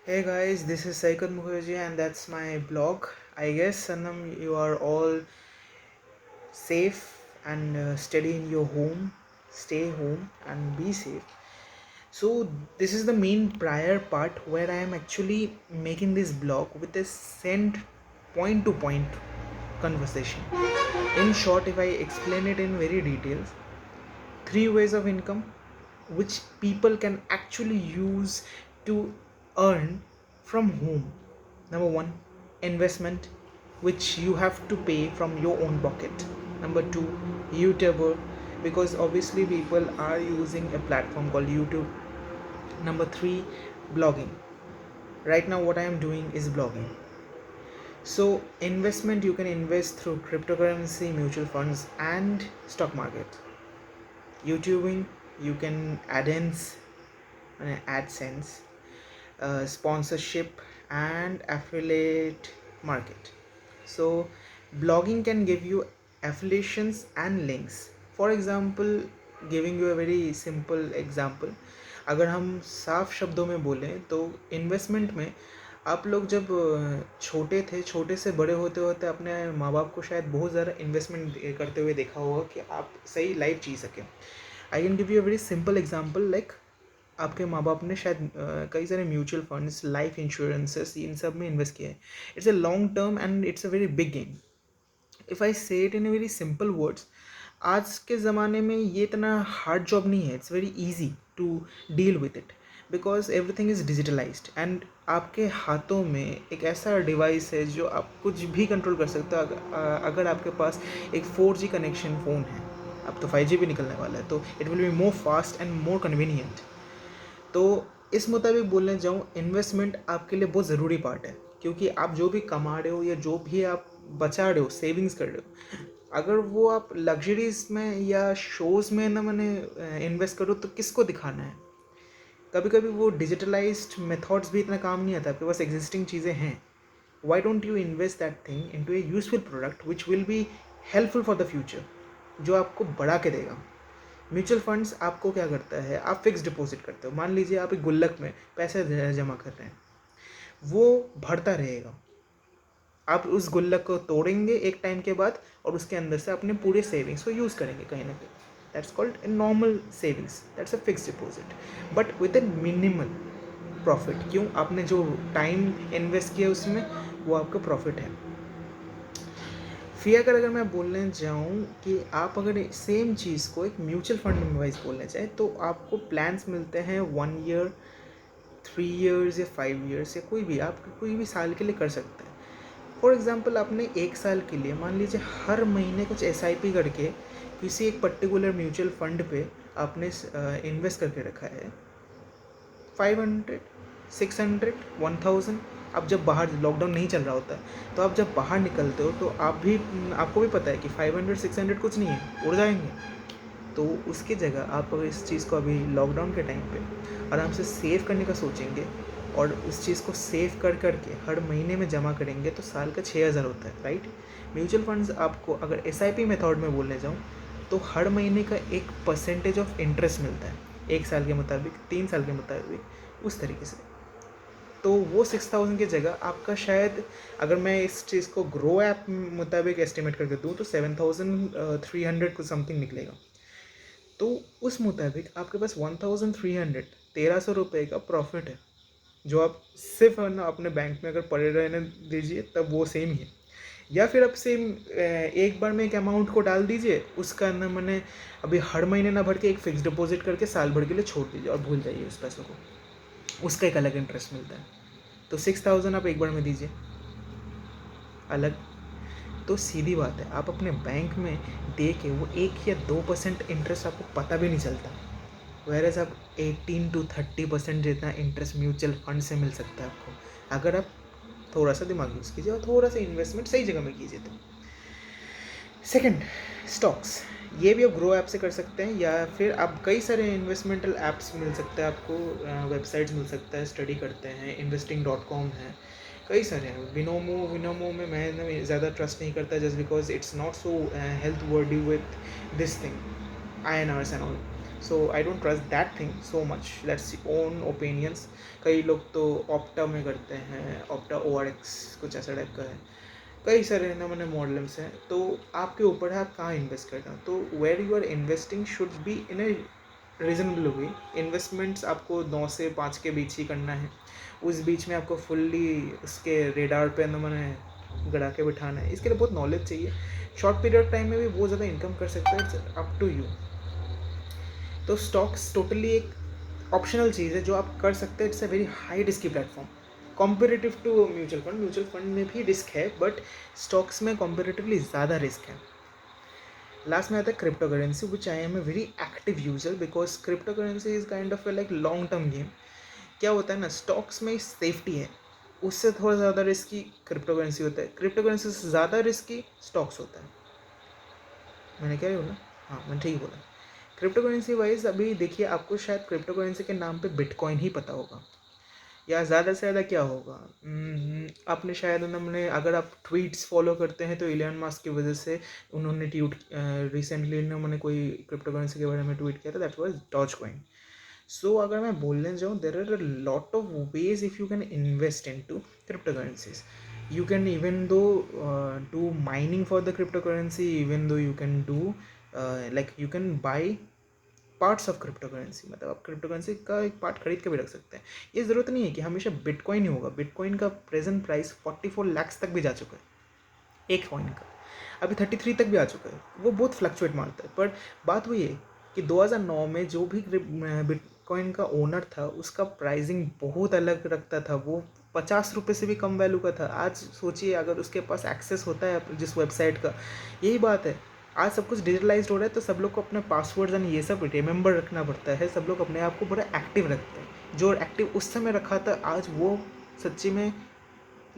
Hey guys, this is Saikad Mukherjee and that's my blog. I guess Sanam, you are all safe and steady in your home. Stay home and be safe. So this is the main prior part where I am actually making this blog with a sent point to point conversation. In short, if I explain it in very details, three ways of income which people can actually use to earn from home. Number one, investment, which you have to pay from your own pocket. Number two, YouTuber, because obviously people are using a platform called YouTube. Number three, blogging. Right now what I am doing is blogging. So investment, you can invest through cryptocurrency, mutual funds and stock market. YouTubing, you can AdSense, sponsorship and affiliate market. So blogging can give you affiliations and links. For example, giving you a very simple example, अगर हम साफ शब्दों में बोलें तो investment में आप लोग जब छोटे थे, छोटे से बड़े होते होते अपने माँ बाप को शायद बहुत ज़्यादा इन्वेस्टमेंट करते हुए देखा होगा कि आप सही लाइफ जी सकें. I can give you a very simple example. Like आपके माँ बाप ने शायद कई सारे म्यूचुअल फंड्स, लाइफ इंश्योरेंसेस, इन सब में इन्वेस्ट किया है. It's a long term and it's a very big game. If I say it in a very simple words, आज के ज़माने में ये इतना हार्ड जॉब नहीं है. It's very easy to deal with it because everything is digitalized and आपके हाथों में एक ऐसा डिवाइस है जो आप कुछ भी कंट्रोल कर सकते हो. अगर आपके पास एक 4G कनेक्शन फ़ोन है, अब तो 5G भी निकलने वाला है, तो it will be more fast and more convenient. तो इस मुताबिक बोलने जाऊँ, इन्वेस्टमेंट आपके लिए बहुत ज़रूरी पार्ट है, क्योंकि आप जो भी कमा रहे हो या जो भी आप बचा रहे हो, सेविंग्स कर रहे हो, अगर वो आप लग्जरीज में या शोज़ में ना मैंने इन्वेस्ट करो तो किसको दिखाना है. कभी कभी वो डिजिटलाइज्ड मेथड्स भी इतना काम नहीं आता. आपके पास एग्जिस्टिंग चीज़ें हैं. Why don't you invest that thing into a useful product which will be helpful for the future, जो आपको बढ़ा के देगा. म्यूचुअल फंड्स आपको क्या करता है, आप फिक्स डिपॉजिट करते हो. मान लीजिए आप एक गुल्लक में पैसे जमा कर रहे हैं, वो बढ़ता रहेगा. आप उस गुल्लक को तोड़ेंगे एक टाइम के बाद और उसके अंदर से अपने पूरे सेविंग्स को यूज़ करेंगे कहीं ना कहीं. That's called a normal savings, that's a fix deposit but with A minimal profit. क्यों? आपने जो टाइम इन्वेस्ट किया उसमें, वो आपका प्रॉफिट है. फिर अगर मैं बोलने जाऊँ कि आप अगर सेम चीज़ को एक म्यूचुअल फंड में वाइज बोलने चाहें तो आपको प्लान्स मिलते हैं 1 ईयर, 3 ईयर्स या 5 ईयर्स, या कोई भी आप कोई भी साल के लिए कर सकते हैं. फॉर एग्जांपल, आपने एक साल के लिए मान लीजिए हर महीने कुछ SIP करके किसी एक पर्टिकुलर म्यूचुअल फंड पे आपने इन्वेस्ट करके रखा है. 500, 600, 1000. अब जब बाहर लॉकडाउन नहीं चल रहा होता है तो आप जब बाहर निकलते हो तो आपको भी पता है कि 500, 600 कुछ नहीं है, उड़ जाएंगे. तो उसकी जगह आप अगर इस चीज़ को अभी लॉकडाउन के टाइम पे आराम से सेव करने का सोचेंगे और उस चीज़ को सेव कर करके हर महीने में जमा करेंगे तो साल का 6000 होता है, राइट. म्यूचुअल फंड्स आपको अगर SIP मेथड में बोलने जाऊँ तो हर महीने का एक परसेंटेज ऑफ इंटरेस्ट मिलता है, 1 साल के मुताबिक, 3 साल के मुताबिक, उस तरीके से. तो वो 6000 की जगह आपका शायद, अगर मैं इस चीज़ को ग्रो ऐप मुताबिक एस्टिमेट करके दूँ तो 7300 कुछ समथिंग निकलेगा. तो उस मुताबिक आपके पास 1300, 1300 रुपये का प्रॉफिट है, जो आप सिर्फ है ना अपने बैंक में अगर पड़े रहने दीजिए तब वो सेम ही है. या फिर आप सेम एक बार में एक अमाउंट को डाल दीजिए, उसका ना मैंने अभी हर महीने ना भर के एक फिक्स डिपॉजिट करके साल भर के लिए छोड़ दीजिए और भूल जाइए उस पैसों को. उसका एक अलग इंटरेस्ट मिलता है. तो 6000 आप एक बार में दीजिए अलग. तो सीधी बात है, आप अपने बैंक में दे के वो 1 या 2% इंटरेस्ट आपको पता भी नहीं चलता. वेरएज आप 18 to 30% जितना इंटरेस्ट म्यूचुअल फंड से मिल सकता है आपको, अगर आप थोड़ा सा दिमाग यूज़ कीजिए और थोड़ा सा इन्वेस्टमेंट सही जगह में कीजिए. तो सेकंड, स्टॉक्स. ये भी आप ग्रो ऐप से कर सकते हैं, या फिर आप कई सारे इन्वेस्टमेंटल ऐप्स मिल सकते हैं आपको, वेबसाइट्स मिल सकता है, स्टडी करते हैं, investing.com है, कई सारे हैं. विनोमो में मैं ना ज़्यादा ट्रस्ट नहीं करता, just because it's not so health Verde with this thing, INRs and all. So I don't trust that thing so much, that's own opinions. कई लोग तो ऑप्टा में करते हैं, ऑप्टा ORX कुछ ऐसा टाइप का है, कई सारे ना मैंने मॉडल्स हैं, तो आपके ऊपर है आप कहाँ इन्वेस्ट करना। तो where you are investing should be in a reasonable way. Investments आपको 9 से 5 के बीच ही करना है, उस बीच में आपको फुल्ली उसके रेडार पे ना मैंने गड़ा के बिठाना है, इसके लिए बहुत नॉलेज चाहिए। शॉर्ट पीरियड टाइम में भी बहुत ज़्यादा इनकम कर सकते हैं, इट्स अप टू यू। तो स्टॉक्स टोटली एक ऑप्शनल चीज़ है जो आप कर सकते हैं, it's a very high risky platform comparative to mutual fund. Mutual fund में भी रिस्क है, बट स्टॉक्स में कॉम्पेरेटिवली ज़्यादा रिस्क है। लास्ट में आता है crypto currency, which I am a very active user, because crypto currency is kind of like long term game. क्या होता है ना, स्टॉक्स में सेफ्टी है, उससे थोड़ा ज़्यादा रिस्की क्रिप्टो करेंसी होता है, क्रिप्टो करेंसी से ज़्यादा रिस्की स्टॉक्स होता है। मैंने क्या ही बोला? हाँ, मैंने ठीक बोला। क्रिप्टो करेंसी वाइज अभी देखिए, आपको शायद क्रिप्टो करेंसी के नाम पे बिटकॉइन ही पता होगा, या ज़्यादा से ज़्यादा क्या होगा, आपने शायद उन्होंने, अगर आप ट्वीट्स फॉलो करते हैं तो इलियन मस्क की वजह से उन्होंने ट्वीट रिसेंटली उन्होंने कोई क्रिप्टो करेंसी के बारे में ट्वीट किया था, that was Dogecoin. So अगर मैं बोलने जाऊँ, there are a lot of ways if you can invest into crypto currencies. You can even though do mining for the cryptocurrency, even though you can do like you can buy parts of crypto currency, मतलब आप crypto currency का एक part खरीद के भी रख सकते हैं। ये ज़रूरत नहीं है कि हमेशा बिटकॉइन ही होगा। बिटकॉइन का प्रेजेंट प्राइस 44 लाख तक भी जा चुका है एक कॉइन का, अभी 33 तक भी आ चुका है, वो बहुत फ्लक्चुएट मारता है। पर बात वही है कि 2009 में जो भी बिटकॉइन का ओनर था उसका प्राइसिंग बहुत अलग रखता था, वो 50 रुपये से भी कम वैल्यू का था। आज सोचिए अगर उसके पास एक्सेस होता है जिस वेबसाइट का, यही बात है, आज सब कुछ डिजिटलाइज्ड हो रहा है, तो सब लोग को अपने पासवर्ड्स एंड ये सब रिमेंबर रखना पड़ता है, सब लोग अपने आप को बड़ा एक्टिव रखते हैं। जो एक्टिव उस समय रखा था, आज वो सच्ची में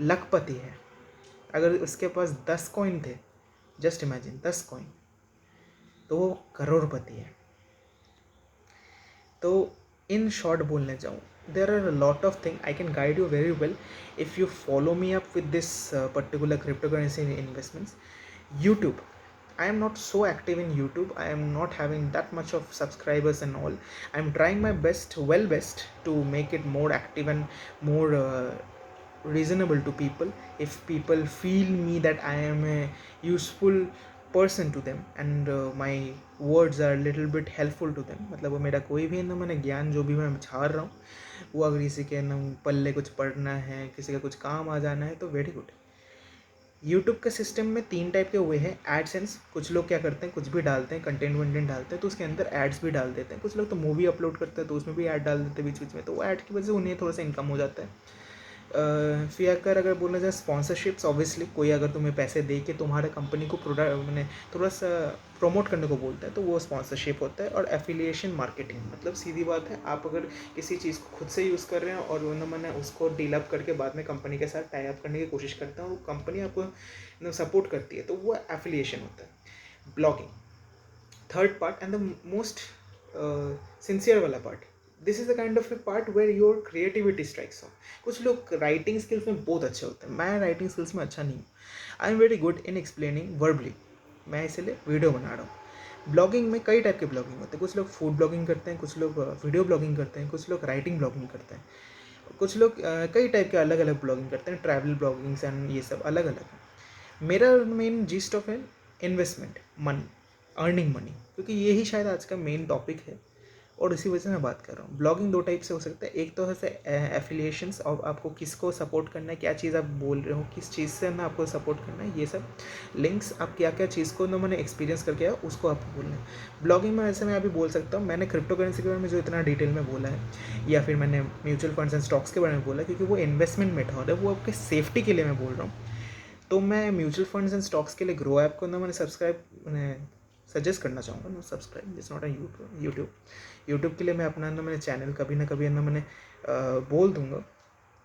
लखपति है। अगर उसके पास 10 कॉइन थे, जस्ट इमेजिन 10 कॉइन, तो वो करोड़पति है। तो इन शॉर्ट बोलने जाऊँ, there are a lot of thing I can guide you very well if you follow me up with this particular crypto currency investments. YouTube, I am not so active in YouTube. I am not having that much of subscribers and all. I am trying my best, well best, to make it more active and more reasonable to people. If people feel me that I am a useful person to them and my words are a little bit helpful to them, मतलब वो मेरा कोई भी ना मैंने ज्ञान जो भी मैं झाड़ रहा हूँ वो अगर किसी के ना पल्ले कुछ पढ़ना है, किसी का कुछ काम आ जाना है, तो वेरी गुड। यूट्यूब के सिस्टम में 3 टाइप के हुए हैं। एडसेंस, कुछ लोग क्या करते हैं, कुछ भी डालते हैं, कंटेंट वंटेंट डालते हैं तो उसके अंदर एड्स भी डाल देते हैं। कुछ लोग तो मूवी अपलोड करते हैं तो उसमें भी ऐड डाल देते हैं बीच बीच में, तो वो ऐड की वजह से उन्हें थोड़ा सा इनकम हो जाता है। फिर अगर बोला जाए स्पॉन्सरशिप्स, ऑब्वियसली कोई अगर तुम्हें पैसे दे के तुम्हारे कंपनी को प्रोडक्ट मैंने थोड़ा सा प्रमोट करने को बोलता है तो वो स्पॉन्सरशिप होता है। और एफिलिएशन मार्केटिंग, मतलब सीधी बात है, आप अगर किसी चीज़ को खुद से यूज़ कर रहे हैं और मैंने उसको डील अप करके बाद में कंपनी के साथ टाई अप करने की कोशिश करते हैं और वो कंपनी आपको सपोर्ट करती है, तो वो एफिलिएशन होता है। Blogging, third part and the most sincere वाला part, this is the kind of a part where your creativity strikes on. कुछ लोग राइटिंग स्किल्स में बहुत अच्छे होते हैं, मैं राइटिंग स्किल्स में अच्छा नहीं हूँ। I am very good in explaining verbally, मैं इसलिए वीडियो बना रहा हूँ। ब्लॉगिंग में कई टाइप के ब्लॉगिंग होते हैं, कुछ लोग फूड ब्लॉगिंग करते हैं, कुछ लोग वीडियो ब्लॉगिंग करते हैं, कुछ लोग राइटिंग ब्लॉगिंग करते हैं, कुछ लोग कई टाइप के अलग अलग ब्लॉगिंग करते हैं, ट्रैवल ब्लॉगिंग्स एंड ये सब अलग अलग है। मेरा मेन जिस्ट ऑफ है इन्वेस्टमेंट, मनी, अर्निंग मनी, क्योंकि यही शायद आज का मेन टॉपिक है और इसी वजह से मैं बात कर रहा हूँ। ब्लॉगिंग 2 टाइप से हो सकता है, एक तो है एफिलिएशंस, और आपको किसको सपोर्ट करना है, क्या चीज़ आप बोल रहे हो, किस चीज़ से ना आपको सपोर्ट करना है, ये सब लिंक्स, आप क्या क्या चीज़ को ना मैंने एक्सपीरियंस करके आया उसको आपको बोलना है। ब्लॉगिंग में वैसे मैं अभी बोल सकता हूँ, मैंने क्रिप्टो करेंसी के बारे में जो इतना डिटेल में बोला है, या फिर मैंने म्यूचुअल फंड्स एंड स्टॉक्स के बारे में बोला, क्योंकि वो इन्वेस्टमेंट मेथड है, वो आपके सेफ्टी के लिए मैं बोल रहा हूँ। तो मैं म्यूचुअल फंड्स एंड स्टॉक्स के लिए ग्रो ऐप को ना मैंने सजेस्ट करना चाहूँगा। No subscribe, it's not a YouTube के लिए मैं अपना ना मैंने चैनल कभी ना कभी ना मैंने बोल दूँगा,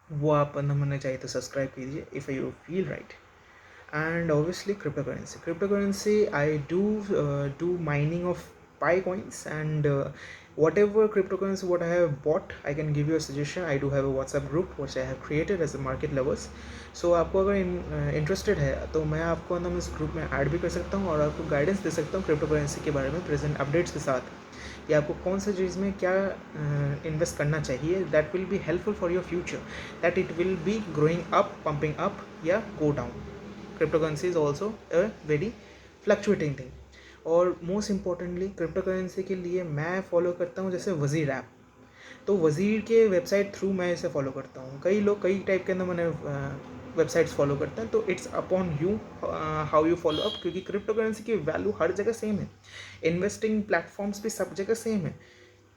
वो आप ना मैंने चाहिए तो सब्सक्राइब कीजिए if you feel right. And obviously cryptocurrency I do mining of pi coins and whatever cryptocurrency what I have bought, I can give you a suggestion. I do have a WhatsApp group which I have created as a market lovers. So आपको अगर interested है तो मैं आपको ना इस group में add भी कर सकता हूँ और आपको गाइडेंस दे सकता हूँ क्रिप्टो करेंसी के बारे में प्रेजेंट अपडेट्स के साथ, या आपको कौन सा चीज़ में क्या इन्वेस्ट करना चाहिए, that will be helpful for your future, that it will be growing up, pumping up या go down. Crypto currency is also a very fluctuating thing. और मोस्ट इंपॉर्टेंटली क्रिप्टो करेंसी के लिए मैं फॉलो करता हूँ जैसे वज़ीर ऐप. तो वज़ीर के वेबसाइट थ्रू मैं इसे फॉलो करता हूँ. कई लोग कई टाइप के अंदर मैंने वेबसाइट्स फॉलो करते हैं. तो it's upon you how you follow up, क्योंकि क्रिप्टो करेंसी की वैल्यू हर जगह सेम है. इन्वेस्टिंग प्लेटफॉर्म्स भी सब जगह सेम है.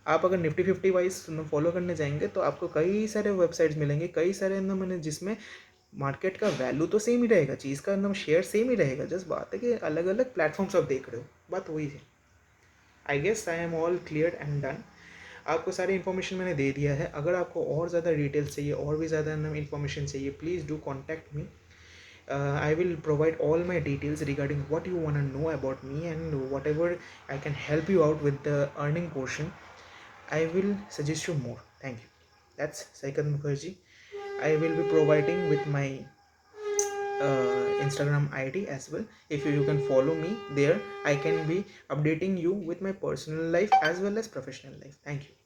आप अगर निफ्टी 50 वाइज फॉलो करने जाएंगे तो आपको कई सारे वेबसाइट्स मिलेंगे, कई सारे अंदर मैंने जिसमें मार्केट का वैल्यू तो सेम ही रहेगा, चीज़ का अंदर शेयर सेम ही रहेगा. जस्ट बात है कि अलग अलग प्लेटफॉर्म्स आप देख रहे हो, बात वही है. I guess I am all clear and done. आपको सारी इन्फॉर्मेशन मैंने दे दिया है. अगर आपको और ज़्यादा डिटेल्स चाहिए, और भी ज़्यादा इन्फॉर्मेशन चाहिए, please do contact me. I will provide all my details regarding what you want to know about me, and whatever I can help you out with the earning portion, I will suggest you more. Thank you. That's Saikat Mukherjee. I will be providing with my Instagram ID as well. If you can follow me there, I can be updating you with my personal life as well as professional life. Thank you.